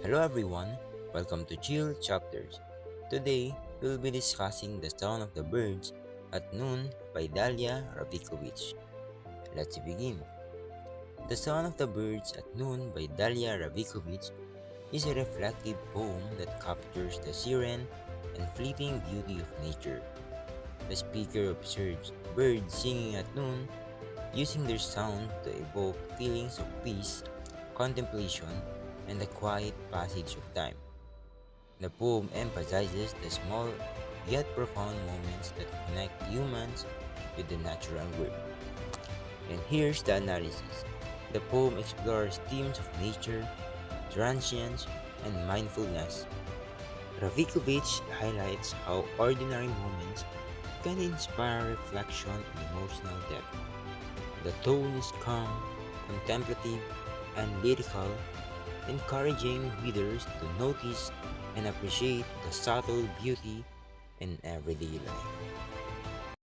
Hello everyone, welcome to Chill Chapters. Today, we'll be discussing The Song of the Birds at Noon by Dahlia Ravikovitch. Let's begin. The Song of the Birds at Noon by Dahlia Ravikovitch is a reflective poem that captures the serene and fleeting beauty of nature. The speaker observes birds singing at noon, using their sound to evoke feelings of peace, contemplation, and the quiet passage of time. The poem emphasizes the small yet profound moments that connect humans with the natural world. And here's the analysis. The poem explores themes of nature, transience, and mindfulness. Ravikovitch highlights how ordinary moments can inspire reflection and emotional depth. The tone is calm, contemplative, and lyrical, encouraging readers to notice and appreciate the subtle beauty in everyday life.